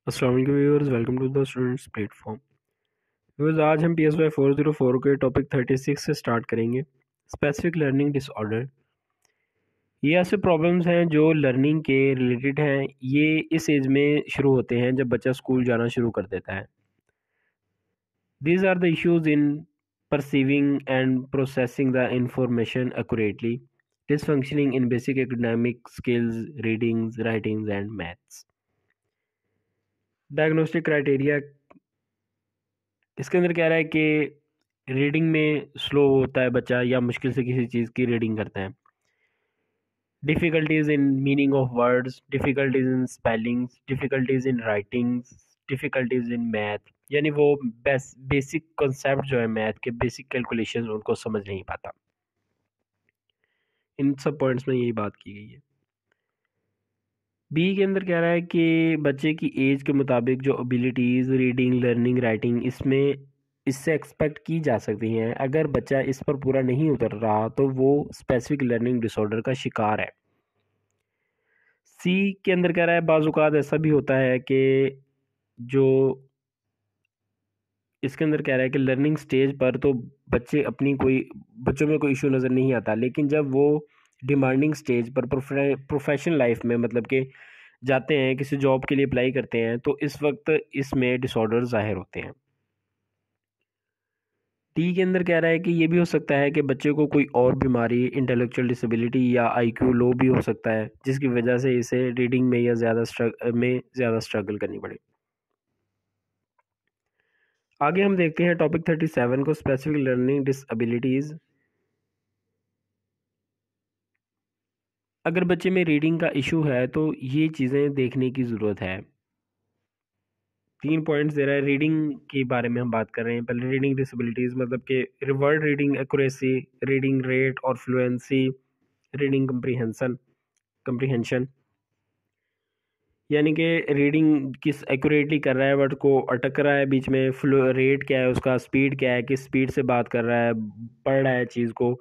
अस्सलाम वालेकुम viewers, welcome to the students platform. Viewers, आज हम PSY 404 के टॉपिक 36 से स्टार्ट करेंगे। Specific learning disorder. ये ऐसे प्रॉब्लम्स हैं जो लर्निंग के रिलेटेड हैं। ये इस एज में शुरू होते हैं जब बच्चा स्कूल जाना शुरू कर देता है। These are the issues in perceiving and processing the information accurately, dysfunctioning in basic academic skills, readings, writings and maths. Diagnostic criteria इसके अंदर कह रहा है कि रीडिंग में स्लो होता है बच्चा या मुश्किल से किसी चीज़ की रीडिंग करता है। Difficulties in meaning of words, difficulties in spellings, difficulties in writings, difficulties in math, यानी वो बेसिक कॉन्सेप्ट जो है मैथ के, बेसिक कैलकुलेशन उनको समझ नहीं पाता। इन सब पॉइंट्स में यही बात की गई है। बी के अंदर कह रहा है कि बच्चे की एज के मुताबिक जो एबिलिटीज़ रीडिंग, लर्निंग, राइटिंग इससे एक्सपेक्ट की जा सकती हैं। अगर बच्चा इस पर पूरा नहीं उतर रहा तो वो स्पेसिफिक लर्निंग डिसऑर्डर का शिकार है। सी के अंदर कह रहा है बाज़-औक़ात ऐसा भी होता है कि जो इसके अंदर कह रहा है कि लर्निंग स्टेज पर तो बच्चों में कोई इशू नज़र नहीं आता, लेकिन जब वो डिमांडिंग स्टेज पर प्रोफेशनल लाइफ में मतलब कि जाते हैं, किसी जॉब के लिए अप्लाई करते हैं, तो इस वक्त इसमें डिसऑर्डर ज़ाहिर होते हैं। डी के अंदर कह रहा है कि ये भी हो सकता है कि बच्चे को कोई और बीमारी, इंटेलेक्चुअल डिसेबिलिटी या IQ लो भी हो सकता है, जिसकी वजह से इसे रीडिंग में ज़्यादा स्ट्रगल करनी पड़े। आगे हम देखते हैं टॉपिक 37 को, स्पेसिफिक लर्निंग डिसेबिलिटीज़। अगर बच्चे में रीडिंग का इशू है तो ये चीज़ें देखने की ज़रूरत है। 3 पॉइंट्स दे रहा है। रीडिंग के बारे में हम बात कर रहे हैं। पहले रीडिंग डिसेबिलिटीज़ मतलब कि word reading accuracy, reading rate और फ्लुएंसी, रीडिंग कंप्रीहेंशन, यानी कि रीडिंग किस एक्यूरेटली कर रहा है, वर्ड को अटक रहा है बीच में, फ्लो रेट क्या है उसका, स्पीड क्या है, किस स्पीड से बात कर रहा है, पढ़ रहा है चीज़ को,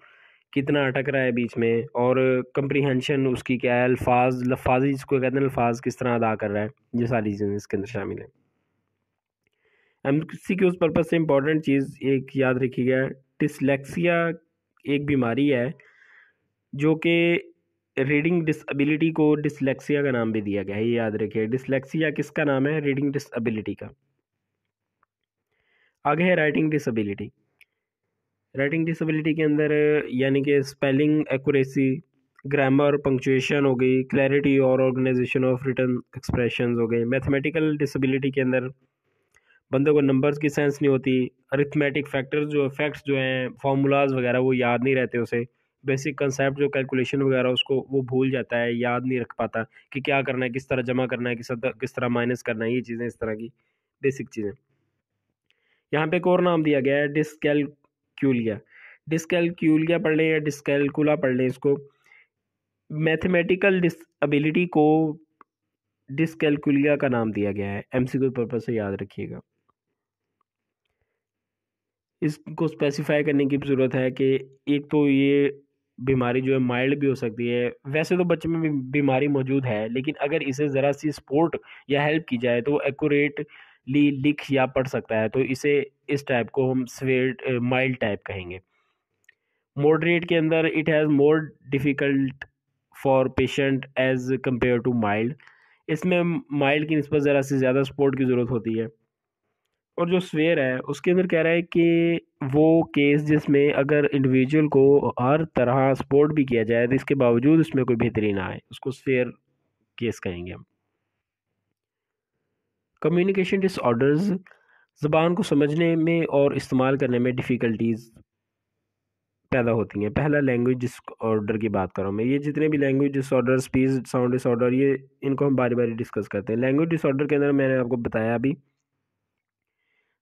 कितना अटक रहा है बीच में, और कंप्रीहेंशन उसकी क्या है, लफाजी जिसको कहते हैं, अल्फाज किस तरह अदा कर रहा है। ये सारी चीज़ें इसके अंदर शामिल हैं। MCQs पर्पज से इम्पॉर्टेंट चीज़ एक याद रखिएगा, डिसलेक्सिया एक बीमारी है जो कि रीडिंग डिसेबिलिटी को डिसलेक्सिया का नाम भी दिया गया है, ये याद रखिए। डिसलेक्सिया किसका नाम है? रीडिंग डिसेबिलिटी का। आगे है राइटिंग डिसेबिलिटी। राइटिंग डिसेबिलिटी के अंदर यानी कि स्पेलिंग एक्यूरेसी, ग्रामर, पंक्चुएशन हो गई, क्लैरिटी और ऑर्गेनाइजेशन ऑफ रिटन एक्सप्रेशंस हो गए। मैथमेटिकल डिसेबिलिटी के अंदर बंदे को नंबर्स की सेंस नहीं होती, अरिथमेटिक फैक्ट्स जो हैं, फार्मूलाज वगैरह वो याद नहीं रहते उसे, बेसिक कंसेप्ट जो कैलकुलेशन वगैरह उसको वो भूल जाता है, याद नहीं रख पाता कि क्या करना है, किस तरह जमा करना है, किस तरह माइनस करना है, ये चीज़ें इस तरह की बेसिक चीज़ें। यहाँ पे एक और नाम दिया गया है डिसकैलक्यूलिया। डिसकैलक्यूलिया पढ़ लें या डिसकैलकुला पढ़ लें इसको। मैथमेटिकल डिसएबिलिटी को डिसकैलकुलिया का नाम दिया गया है। MCQ पर्पज से याद रखिएगा। इसको स्पेसिफाई करने की ज़रूरत है कि एक तो ये बीमारी जो है माइल्ड भी हो सकती है। वैसे तो बच्चे में बीमारी मौजूद है, लेकिन अगर इसे ज़रा सी सपोर्ट या हेल्प की जाए तो वो एक्यूरेटली लिख या पढ़ सकता है। तो इस टाइप को हम सवेयर माइल्ड टाइप कहेंगे। मॉडरेट के अंदर it has more difficult for patient as compared to mild. इसमें माइल्ड की निस्बत ज़रा सी ज़्यादा सपोर्ट की ज़रूरत होती है। और जो स्वेयर है उसके अंदर कह रहा है कि वो केस जिसमें अगर इंडिविजुअल को हर तरह सपोर्ट भी किया जाए तो इसके बावजूद उसमें कोई बेहतरी ना आए, उसको स्वेयर केस कहेंगे हम। कम्युनिकेशन डिसऑर्डर्स, ज़बान को समझने में और इस्तेमाल करने में डिफ़िकल्टीज पैदा होती हैं। पहला लैंग्वेज डिसऑर्डर की बात कर रहा हूँ मैं। ये जितने भी language disorder, speech sound disorder, ये इनको हम बारी बारी डिस्कस करते हैं। लैंग्वेज डिसऑर्डर के अंदर मैंने आपको बताया अभी,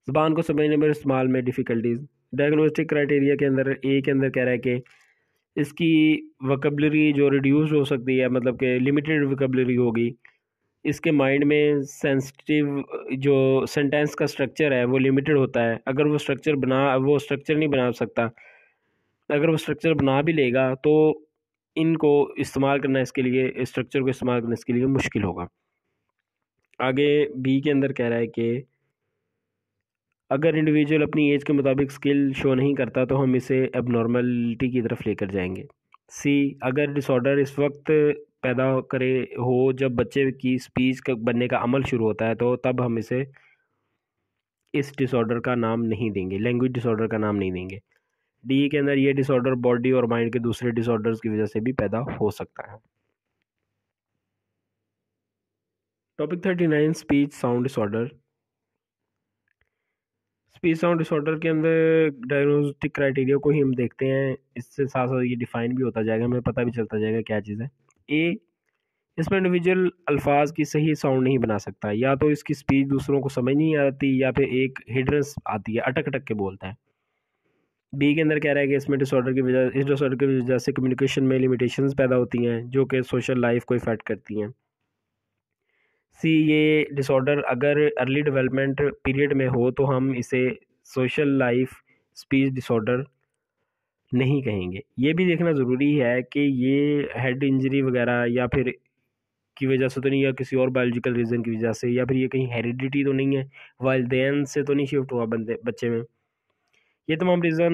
ज़बान को समझने में, इस्तेमाल में डिफ़िकल्टीज। डायग्नोस्टिक क्राइटेरिया के अंदर ए के अंदर कह रहा है कि इसकी वोकैबुलरी जो रिड्यूस हो सकती है, मतलब कि लिमिटेड वोकैबुलरी होगी। इसके माइंड में सेंसिटिव जो सेंटेंस का स्ट्रक्चर है वो लिमिटेड होता है। अगर वो स्ट्रक्चर नहीं बना सकता, अगर वो स्ट्रक्चर बना भी लेगा तो इनको इस्तेमाल करना, इसके लिए स्ट्रक्चर को इस्तेमाल करना इसके लिए मुश्किल होगा। आगे बी के अंदर कह रहा है कि अगर इंडिविजुअल अपनी एज के मुताबिक स्किल शो नहीं करता तो हम इसे एबनॉर्मलिटी की तरफ लेकर जाएंगे। सी, अगर डिसऑर्डर इस वक्त पैदा करे हो जब बच्चे की स्पीच बनने का अमल शुरू होता है तो तब हम इसे इस डिसऑर्डर का नाम नहीं देंगे, लैंग्वेज डिसऑर्डर का नाम नहीं देंगे। डी के अंदर ये डिसऑर्डर बॉडी और माइंड के दूसरे डिसऑर्डर्स की वजह से भी पैदा हो सकता है। Topic 39, speech sound disorder. Speech sound disorder के अंदर डायग्नोस्टिक क्राइटेरिया को ही हम देखते हैं, इससे साथ साथ ये डिफाइन भी होता जाएगा, हमें पता भी चलता जाएगा क्या चीज़ है। ए, इसमें इंडिविजुअल अल्फाज की सही साउंड नहीं बना सकता, या तो इसकी स्पीच दूसरों को समझ नहीं आती या फिर एक हिडनेस आती है, अटक अटक के बोलता है। बी के अंदर कह रहा है कि इसमें डिसऑर्डर की वजह इस डिसऑर्डर की वजह से कम्युनिकेशन में लिमिटेशंस पैदा होती हैं जो कि सोशल लाइफ को इफेक्ट करती हैं। सी, ये डिसऑर्डर अगर अर्ली डेवलपमेंट पीरियड में हो तो हम इसे सोशल लाइफ स्पीच डिसऑर्डर नहीं कहेंगे। ये भी देखना ज़रूरी है कि ये हेड इंजरी वगैरह या फिर की वजह से तो नहीं, या किसी और बायोलॉजिकल रीज़न की वजह से, या फिर ये कहीं हेरिडिटी तो नहीं है, वालिदैन से तो नहीं शिफ्ट हुआ बच्चे में। ये तमाम रीज़न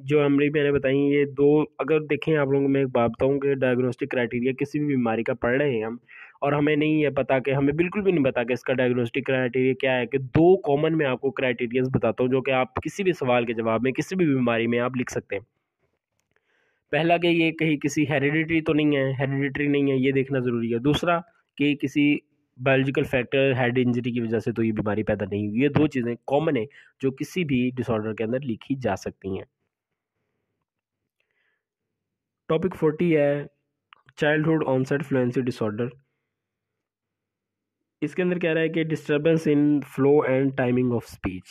जो मैंने बताई, ये दो अगर देखें आप लोगों को मैं एक बात बताऊँ कि डायग्नोस्टिक क्राइटेरिया किसी भी बीमारी का पढ़ रहे हैं हम, और हमें नहीं है पता कि हमें बिल्कुल भी नहीं पता कि इसका डायग्नोस्टिक क्राइटेरिया क्या है, कि दो कॉमन मैं आपको क्राइटेरियाज बताता हूँ जो कि आप किसी भी सवाल के जवाब में किसी भी बीमारी में आप लिख सकते हैं। पहला कि ये कहीं किसी हेरिडिटरी तो नहीं है, हेरिडिटरी नहीं है, ये देखना ज़रूरी है। दूसरा कि किसी बायोलॉजिकल फैक्टर हेड इंजरी की वजह से तो ये बीमारी पैदा नहीं हुई। ये दो चीज़ें कॉमन है जो किसी भी डिसऑर्डर के अंदर लिखी जा सकती हैं। टॉपिक 40 है चाइल्डहुड ऑनसेट फ्लुएंसी डिसऑर्डर। इसके अंदर कह रहा है कि disturbance in flow and timing of speech,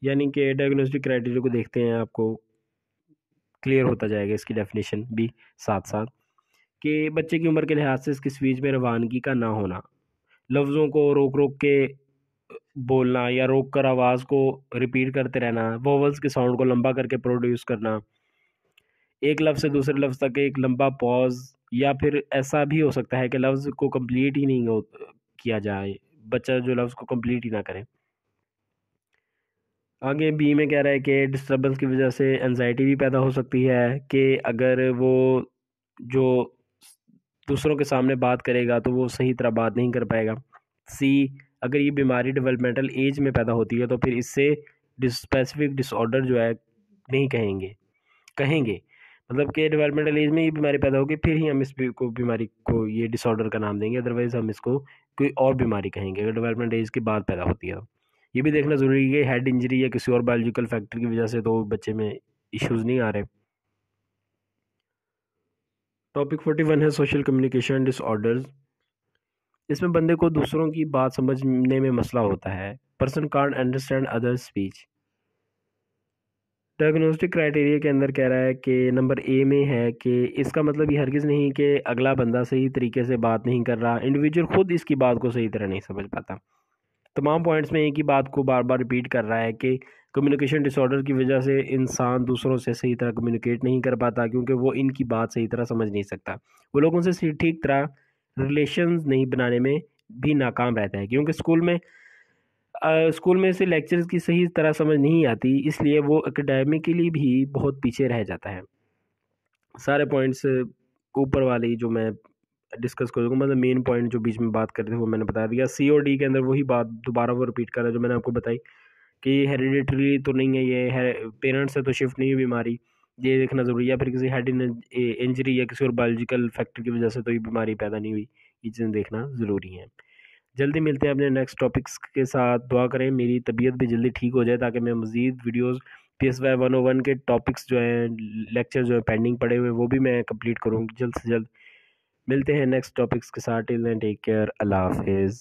यानी कि डायग्नोस्टिक क्राइटेरिया को देखते हैं, आपको क्लियर होता जाएगा इसकी डेफिनेशन भी साथ साथ, कि बच्चे की उम्र के लिहाज से इसकी स्पीच में रवानगी का ना होना, लफ्ज़ों को रोक रोक के बोलना या रोक कर आवाज़ को रिपीट करते रहना, वोवल्स के साउंड को लंबा करके प्रोड्यूस करना, एक लफ्ज़ से दूसरे लफ्ज़ तक एक लंबा पॉज, या फिर ऐसा भी हो सकता है कि लफ्ज़ को कंप्लीट ही नहीं किया जाए, बच्चा जो लफ्ज़ को कंप्लीट ही ना करे। आगे बी में कह रहा है कि डिस्टर्बेंस की वजह से एनजाइटी भी पैदा हो सकती है, कि अगर वो जो दूसरों के सामने बात करेगा तो वो सही तरह बात नहीं कर पाएगा। सी, अगर ये बीमारी डेवलपमेंटल एज में पैदा होती है तो फिर इससे स्पेसिफिक डिसऑर्डर जो है नहीं कहेंगे, मतलब कि डेवलपमेंटल एज में ये बीमारी पैदा होगी फिर ही हम बीमारी को ये डिसऑर्डर का नाम देंगे, अदरवाइज हम इसको कोई और बीमारी कहेंगे अगर डेवलपमेंट एज के बाद पैदा होती है तो। ये भी देखना ज़रूरी है कि हेड इंजरी या किसी और बायोलॉजिकल फैक्टर की वजह से तो बच्चे में इश्यूज़ नहीं आ रहे। टॉपिक 41 है सोशल कम्युनिकेशन डिसऑर्डर्स। इसमें बंदे को दूसरों की बात समझने में मसला होता है, person can't understand others speech. Diagnostic criteria के अंदर कह रहा है कि नंबर ए में है कि इसका मतलब ये हरगिज़ नहीं कि अगला बंदा सही तरीके से बात नहीं कर रहा, इंडिविजुअल खुद इसकी बात को सही तरह नहीं समझ पाता। तमाम पॉइंट्स में एक ही बात को बार बार रिपीट कर रहा है कि कम्युनिकेशन डिसऑर्डर की वजह से इंसान दूसरों से सही तरह कम्युनिकेट नहीं कर पाता, क्योंकि वो इनकी बात सही तरह समझ नहीं सकता, वो लोगों से ठीक तरह रिलेशंस नहीं बनाने में भी नाकाम रहता है, क्योंकि स्कूल में से लेक्चर्स की सही तरह समझ नहीं आती, इसलिए वो एकेडमिकली भी बहुत पीछे रह जाता है। सारे पॉइंट्स ऊपर वाली जो मैं डिस्कस करूँगा, मतलब मेन पॉइंट जो बीच में बात कर रहे थे वो मैंने बता दिया। सी और डी के अंदर वही बात दोबारा वो रिपीट कर रहा है जो मैंने आपको बताई कि हेरिडिटरी तो नहीं है, ये है पेरेंट्स से तो शिफ्ट नहीं हुई बीमारी, ये देखना ज़रूरी है। फिर किसी हेड इंजरी या किसी और बायोलॉजिकल फैक्टर की वजह से तो ये बीमारी पैदा नहीं हुई, ये चीज़ें देखना ज़रूरी है। जल्दी मिलते हैं अपने नेक्स्ट टॉपिक्स के साथ। दुआ करें मेरी तबीयत भी जल्दी ठीक हो जाए ताकि मैं मज़ीद वीडियोस PSY 101 के टॉपिक्स जो हैं, लेक्चर जो है पेंडिंग पड़े हुए, वो भी मैं कंप्लीट करूँ जल्द से जल्द। मिलते हैं नेक्स्ट टॉपिक्स के साथ। टिल देन टेक केयर, अल्लाह हाफिज़।